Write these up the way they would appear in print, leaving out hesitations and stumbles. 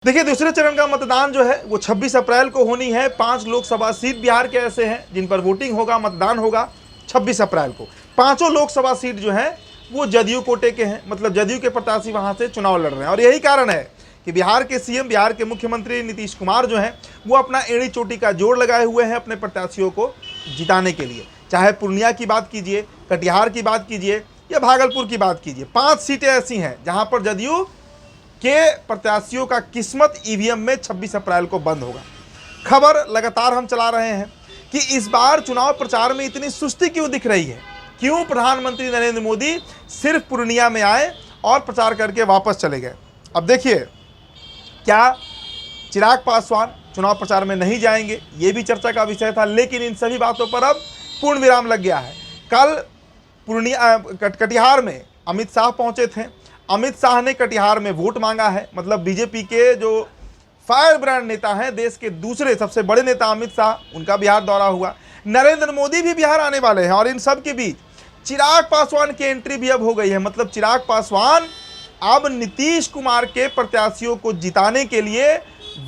देखिए, दूसरे चरण का मतदान जो है वो 26 अप्रैल को होनी है। 5 लोकसभा सीट बिहार के ऐसे हैं जिन पर वोटिंग होगा, मतदान होगा 26 अप्रैल को। पांचों लोकसभा सीट जो हैं वो जदयू कोटे के हैं, मतलब जदयू के प्रत्याशी वहां से चुनाव लड़ रहे हैं। और यही कारण है कि बिहार के सीएम, बिहार के मुख्यमंत्री नीतीश कुमार जो हैं वो अपना एड़ी चोटी का जोड़ लगाए हुए हैं अपने प्रत्याशियों को जिताने के लिए। चाहे पूर्णिया की बात कीजिए, कटिहार की बात कीजिए या भागलपुर की बात कीजिए, 5 सीटें ऐसी हैं जहां पर जदयू के प्रत्याशियों का किस्मत ईवीएम में 26 अप्रैल को बंद होगा। खबर लगातार हम चला रहे हैं कि इस बार चुनाव प्रचार में इतनी सुस्ती क्यों दिख रही है, क्यों प्रधानमंत्री नरेंद्र मोदी सिर्फ पूर्णिया में आए और प्रचार करके वापस चले गए। अब देखिए, क्या चिराग पासवान चुनाव प्रचार में नहीं जाएंगे, ये भी चर्चा का विषय था, लेकिन इन सभी बातों पर अब पूर्ण विराम लग गया है। कल कटिहार में अमित शाह पहुंचे थे। अमित शाह ने कटिहार में वोट मांगा है, मतलब बीजेपी के जो फायर ब्रांड नेता हैं, देश के दूसरे सबसे बड़े नेता अमित शाह, उनका बिहार दौरा हुआ। नरेंद्र मोदी भी बिहार आने वाले हैं और इन सब के बीच चिराग पासवान की एंट्री भी अब हो गई है। मतलब चिराग पासवान अब नीतीश कुमार के प्रत्याशियों को जिताने के लिए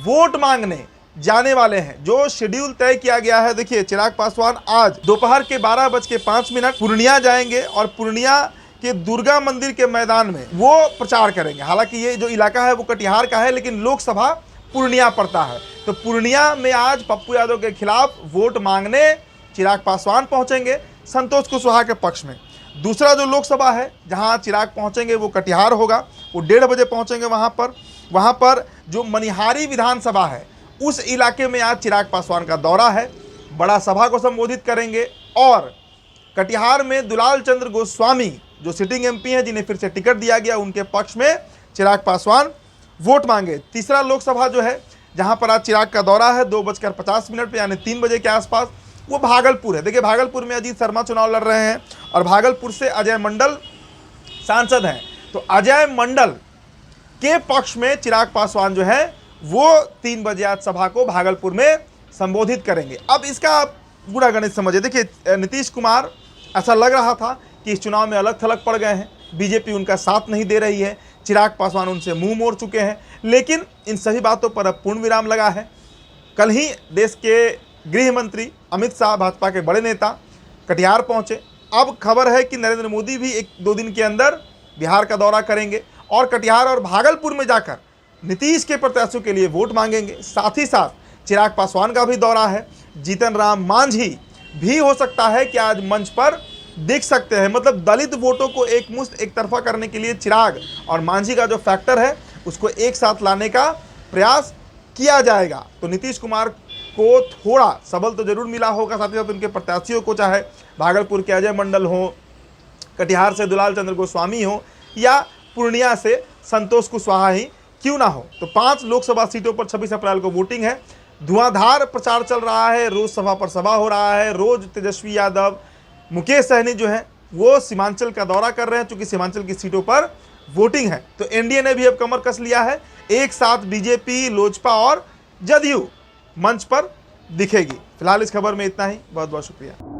वोट मांगने जाने वाले हैं। जो शेड्यूल तय किया गया है, देखिए, चिराग पासवान आज दोपहर के 12:05 पूर्णिया जाएंगे और पूर्णिया कि दुर्गा मंदिर के मैदान में वो प्रचार करेंगे। हालांकि ये जो इलाका है वो कटिहार का है, लेकिन लोकसभा पूर्णिया पड़ता है। तो पूर्णिया में आज पप्पू यादव के खिलाफ वोट मांगने चिराग पासवान पहुंचेंगे संतोष कुशवाहा के पक्ष में। दूसरा जो लोकसभा है जहां चिराग पहुंचेंगे वो कटिहार होगा, वो 1:30 बजे पहुंचेंगे वहां पर जो मनिहारी विधानसभा है उस इलाके में आज चिराग पासवान का दौरा है। बड़ा सभा को संबोधित करेंगे और कटिहार में दुलाल चंद्र गोस्वामी जो सिटिंग एमपी हैं, जिन्हें फिर से टिकट दिया गया, उनके पक्ष में चिराग पासवान वोट मांगे। तीसरा लोकसभा जो है जहां पर आज चिराग का दौरा है 2:50 पे, यानी 3 बजे के आसपास, वो भागलपुर है। देखिए, भागलपुर में अजीत शर्मा चुनाव लड़ रहे हैं और भागलपुर से अजय मंडल सांसद हैं। तो अजय मंडल के पक्ष में चिराग पासवान जो है वो 3 बजे आज सभा को भागलपुर में संबोधित करेंगे। अब इसका गुणा गणित समझिए। देखिए, नीतीश कुमार, ऐसा लग रहा था कि इस चुनाव में अलग थलग पड़ गए हैं, बीजेपी उनका साथ नहीं दे रही है, चिराग पासवान उनसे मुंह मोड़ चुके हैं, लेकिन इन सभी बातों पर अब पूर्ण विराम लगा है। कल ही देश के गृह मंत्री अमित शाह, भाजपा के बड़े नेता, कटिहार पहुंचे। अब खबर है कि नरेंद्र मोदी भी 1-2 दिन के अंदर बिहार का दौरा करेंगे और कटिहार और भागलपुर में जाकर नीतीश के प्रत्याशियों के लिए वोट मांगेंगे। साथ ही साथ चिराग पासवान का भी दौरा है। जीतन राम मांझी भी हो सकता है कि आज मंच पर दिख सकते हैं। मतलब दलित वोटों को एक तरफा करने के लिए चिराग और मांझी का जो फैक्टर है उसको एक साथ लाने का प्रयास किया जाएगा। तो नीतीश कुमार को थोड़ा सबल तो जरूर मिला होगा, साथ ही साथ उनके प्रत्याशियों को, चाहे भागलपुर के अजय मंडल हो, कटिहार से दुलाल चंद्र गोस्वामी हो या पूर्णिया से संतोष कुशवाहा ही क्यों ना हो। तो 5 लोकसभा सीटों पर 26 अप्रैल को वोटिंग है। धुआंधार प्रचार चल रहा है, रोज सभा पर सभा हो रहा है। रोज तेजस्वी यादव, मुकेश सहनी जो है वो सीमांचल का दौरा कर रहे हैं, क्योंकि सीमांचल की सीटों पर वोटिंग है। तो एनडीए ने भी अब कमर कस लिया है। एक साथ बीजेपी, लोजपा और जदयू मंच पर दिखेगी। फिलहाल इस खबर में इतना ही। बहुत बहुत शुक्रिया।